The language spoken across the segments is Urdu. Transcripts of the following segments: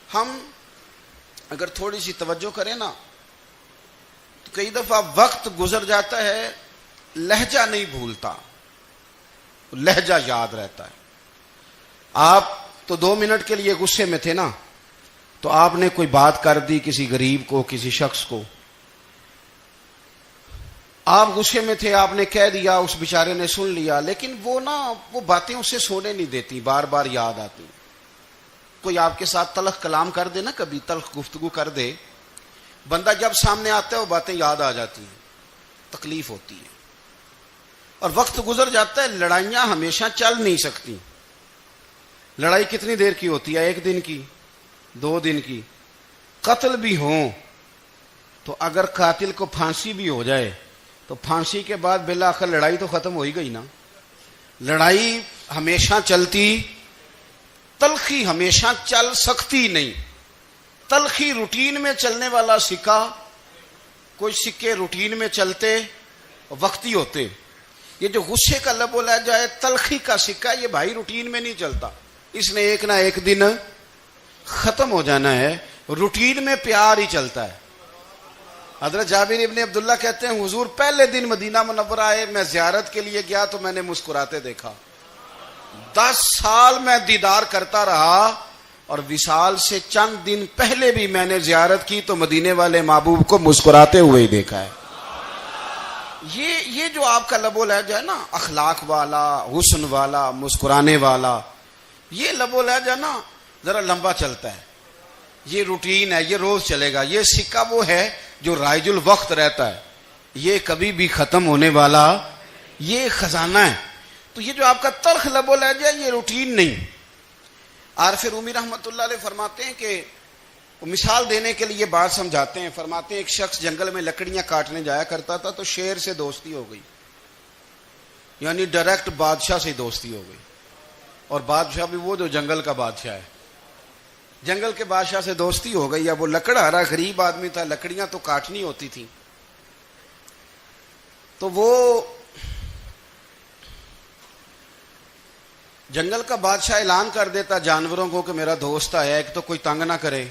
ہم اگر تھوڑی سی توجہ کریں نا تو کئی دفعہ وقت گزر جاتا ہے، لہجہ نہیں بھولتا، لہجہ یاد رہتا ہے. آپ تو 2 منٹ کے لیے غصے میں تھے نا، تو آپ نے کوئی بات کر دی کسی غریب کو، کسی شخص کو، آپ غصے میں تھے، آپ نے کہہ دیا، اس بیچارے نے سن لیا، لیکن وہ باتیں اسے سونے نہیں دیتی، بار بار یاد آتی. کوئی آپ کے ساتھ تلخ کلام کر دے نا، کبھی تلخ گفتگو کر دے، بندہ جب سامنے آتا ہے وہ باتیں یاد آ جاتی ہیں، تکلیف ہوتی ہے. اور وقت گزر جاتا ہے. لڑائیاں ہمیشہ چل نہیں سکتی. لڑائی کتنی دیر کی ہوتی ہے؟ 1 دن کی، 2 دن کی. قتل بھی ہوں تو اگر قاتل کو پھانسی بھی ہو جائے تو پھانسی کے بعد بالآخر لڑائی تو ختم ہو ہی گئی نا. لڑائی ہمیشہ چلتی، تلخی ہمیشہ چل سکتی نہیں. تلخی روٹین میں چلنے والا سکہ، کوئی سکے روٹین میں چلتے وقتی ہوتے. یہ جو غصے کا لب و لہجہ ہے، تلخی کا سکہ، یہ بھائی روٹین میں نہیں چلتا، اس نے ایک نہ ایک دن ختم ہو جانا ہے. روٹین میں پیار ہی چلتا ہے. حضرت جابر ابن عبداللہ کہتے ہیں حضور پہلے دن مدینہ منورہ آئے، میں زیارت کے لیے گیا تو میں نے مسکراتے دیکھا. 10 سال میں دیدار کرتا رہا، اور وصال سے چند دن پہلے بھی میں نے زیارت کی تو مدینے والے محبوب کو مسکراتے ہوئے ہی دیکھا ہے. یہ جو آپ کا لب و لہجہ ہے نا، اخلاق والا، حسن والا، مسکرانے والا، یہ لب و لہجہ نا ذرا لمبا چلتا ہے. یہ روٹین ہے، یہ روز چلے گا. یہ سکہ وہ ہے جو رائج الوقت رہتا ہے، یہ کبھی بھی ختم ہونے والا یہ خزانہ ہے. تو یہ جو آپ کا تلخ لب و لہجہ ہے، یہ روٹین نہیں. عارف رومی رحمۃ اللہ علیہ فرماتے ہیں کہ وہ مثال دینے کے لیے بات سمجھاتے ہیں. فرماتے ہیں ایک شخص جنگل میں لکڑیاں کاٹنے جایا کرتا تھا تو شیر سے دوستی ہو گئی، یعنی ڈائریکٹ بادشاہ سے دوستی ہو گئی. اور بادشاہ بھی وہ جو جنگل کا بادشاہ ہے، جنگل کے بادشاہ سے دوستی ہو گئی. اب وہ لکڑہارا غریب آدمی تھا، لکڑیاں تو کاٹنی ہوتی تھی. تو وہ جنگل کا بادشاہ اعلان کر دیتا جانوروں کو کہ میرا دوست آیا، ایک تو کوئی تنگ نہ کرے،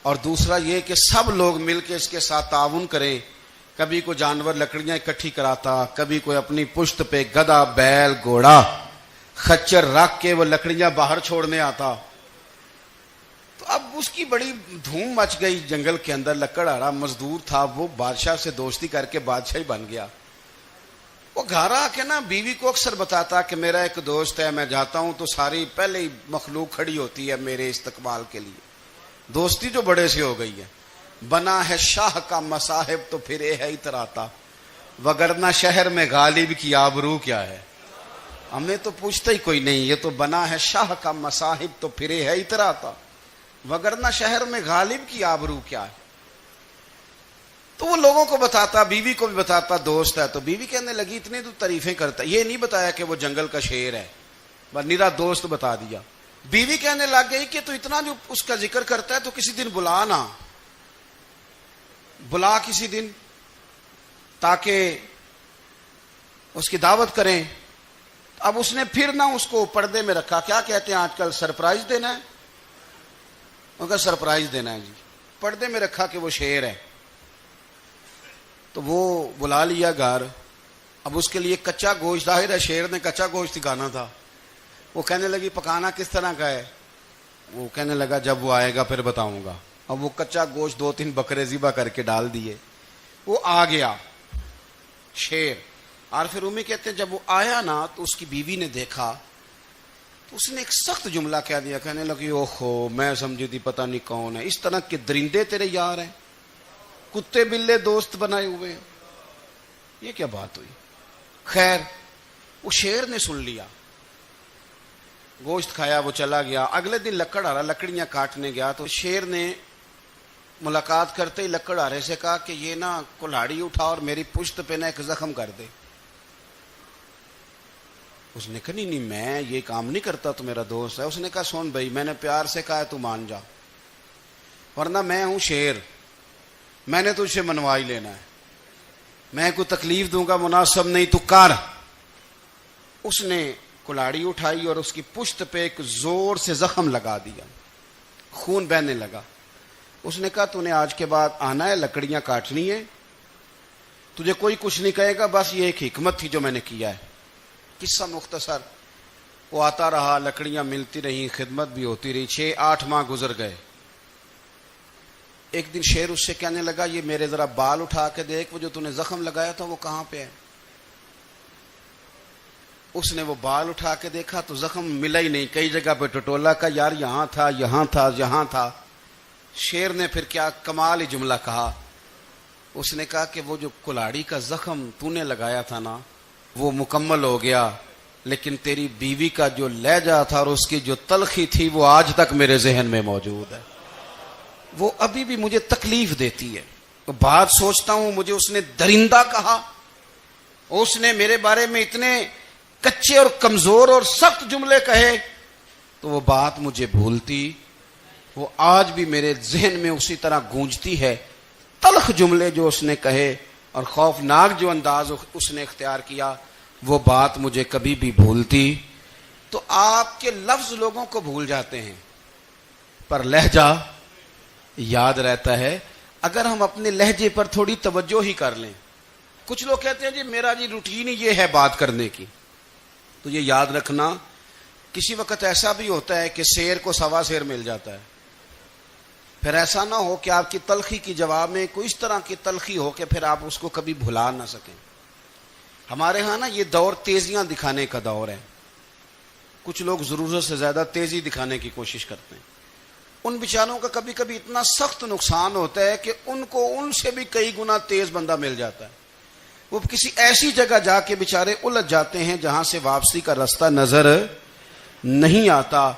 اور دوسرا یہ کہ سب لوگ مل کے اس کے ساتھ تعاون کریں. کبھی کوئی جانور لکڑیاں اکٹھی کراتا، کبھی کوئی اپنی پشت پہ گدھا، بیل، گھوڑا، خچر رکھ کے وہ لکڑیاں باہر چھوڑنے آتا. تو اب اس کی بڑی دھوم مچ گئی جنگل کے اندر. لکڑہارا مزدور تھا، وہ بادشاہ سے دوستی کر کے بادشاہ ہی بن گیا. وہ گھر آ کے نا بیوی کو اکثر بتاتا کہ میرا ایک دوست ہے، میں جاتا ہوں تو ساری پہلے ہی مخلوق کھڑی ہوتی ہے میرے استقبال کے لیے. دوستی جو بڑے سے ہو گئی ہے. بنا ہے شاہ کا مصاحب تو پھر یہ ہے اتراتا، وگرنہ شہر میں غالب کی آبرو کیا ہے. ہم نے تو پوچھتا ہی کوئی نہیں، یہ تو بنا ہے شاہ کا مصاحب تو پھر یہ ہے اتراتا، وگرنہ شہر میں غالب کی آبرو کیا ہے. تو وہ لوگوں کو بتاتا، بیوی کو بھی بتاتا دوست ہے. تو بیوی کہنے لگی اتنی تو تعریفیں کرتا، یہ نہیں بتایا کہ وہ جنگل کا شیر ہے، بس نیرا دوست بتا دیا. بیوی کہنے لگ گئی کہ تو اتنا جو اس کا ذکر کرتا ہے تو کسی دن بلا نا، بلا کسی دن تاکہ اس کی دعوت کریں. اب اس نے پھر نہ اس کو پردے میں رکھا. کیا کہتے ہیں آج کل، سرپرائز دینا ہے، ان کا سرپرائز دینا ہے جی. پردے میں رکھا کہ وہ شیر ہے. تو وہ بلا لیا گھر. اب اس کے لیے کچا گوشت، ظاہر ہے شیر نے کچا گوشت کھانا تھا. وہ کہنے لگی پکانا کس طرح کا ہے؟ وہ کہنے لگا جب وہ آئے گا پھر بتاؤں گا. اب وہ کچا گوشت 2-3 بکرے ذبح کر کے ڈال دیے. وہ آ گیا شیر. عارف رومی کہتے ہیں جب وہ آیا نا تو اس کی بیوی نے دیکھا تو اس نے ایک سخت جملہ کہہ دیا. کہنے لگی اوہو، میں سمجھی تھی پتہ نہیں کون ہے، اس طرح کے درندے تیرے یار ہیں، کتے بلے دوست بنائے ہوئے ہیں، یہ کیا بات ہوئی؟ خیر وہ شیر نے سن لیا، گوشت کھایا، وہ چلا گیا. اگلے دن لکڑہارا لکڑیاں کاٹنے گیا تو شیر نے ملاقات کرتے ہی لکڑہارے سے کہا کہ یہ نا کلہاڑی اٹھا اور میری پشت پہ نا ایک زخم کر دے. اس نے کہا نہیں میں یہ کام نہیں کرتا، تو میرا دوست ہے. اس نے کہا سن بھائی، میں نے پیار سے کہا ہے تو مان جا، ورنہ میں ہوں شیر، میں نے تجھ سے منوا ہی لینا ہے، میں کوئی تکلیف دوں گا مناسب نہیں، تو کر. اس نے کلاڑی اٹھائی اور اس کی پشت پہ ایک زور سے زخم لگا دیا. خون بہنے لگا. اس نے کہا تو نے آج کے بعد آنا ہے, لکڑیاں کاٹنی ہے, تجھے کوئی کچھ نہیں کہے گا, بس یہ ایک حکمت تھی جو میں نے کیا ہے. قصہ مختصر. وہ آتا رہا, لکڑیاں ملتی رہیں, خدمت بھی ہوتی رہی. 6-8 ماہ گزر گئے. ایک دن شیر اس سے کہنے لگا یہ میرے ذرا بال اٹھا کے دیکھ, وہ جو تو نے زخم لگایا تھا وہ کہاں پہ ہے. اس نے وہ بال اٹھا کے دیکھا تو زخم ملا ہی نہیں, کئی جگہ پہ ٹٹولا کا, یار یہاں تھا, یہاں تھا, یہاں تھا. شیر نے پھر کیا کمال ہی جملہ کہا. اس نے کہا کہ وہ جو کلاڑی کا زخم تو نے لگایا تھا نا وہ مکمل ہو گیا, لیکن تیری بیوی کا جو لہجہ تھا اور اس کی جو تلخی تھی وہ آج تک میرے ذہن میں موجود ہے, وہ ابھی بھی مجھے تکلیف دیتی ہے. بات سوچتا ہوں مجھے اس نے درندہ کہا, اس نے میرے بارے میں اتنے کچے اور کمزور اور سخت جملے کہے, تو وہ بات مجھے بھولتی, وہ آج بھی میرے ذہن میں اسی طرح گونجتی ہے. تلخ جملے جو اس نے کہے اور خوفناک جو انداز اس نے اختیار کیا, وہ بات مجھے کبھی بھی بھولتی. تو آپ کے لفظ لوگوں کو بھول جاتے ہیں پر لہجہ یاد رہتا ہے اگر ہم اپنے لہجے پر تھوڑی توجہ ہی کر لیں. کچھ لوگ کہتے ہیں جی میرا جی روٹین ہی یہ ہے بات کرنے کی, تو یہ یاد رکھنا کسی وقت ایسا بھی ہوتا ہے کہ شیر کو سوا شیر مل جاتا ہے. پھر ایسا نہ ہو کہ آپ کی تلخی کی جواب میں کوئی اس طرح کی تلخی ہو کہ پھر آپ اس کو کبھی بھلا نہ سکیں. ہمارے ہاں نا یہ دور تیزیاں دکھانے کا دور ہے. کچھ لوگ ضرورت سے زیادہ تیزی دکھانے کی کوشش کرتے ہیں. ان بیچاروں کا کبھی کبھی اتنا سخت نقصان ہوتا ہے کہ ان کو ان سے بھی کئی گنا تیز بندہ مل جاتا ہے. وہ کسی ایسی جگہ جا کے بیچارے الجھ جاتے ہیں جہاں سے واپسی کا راستہ نظر نہیں آتا.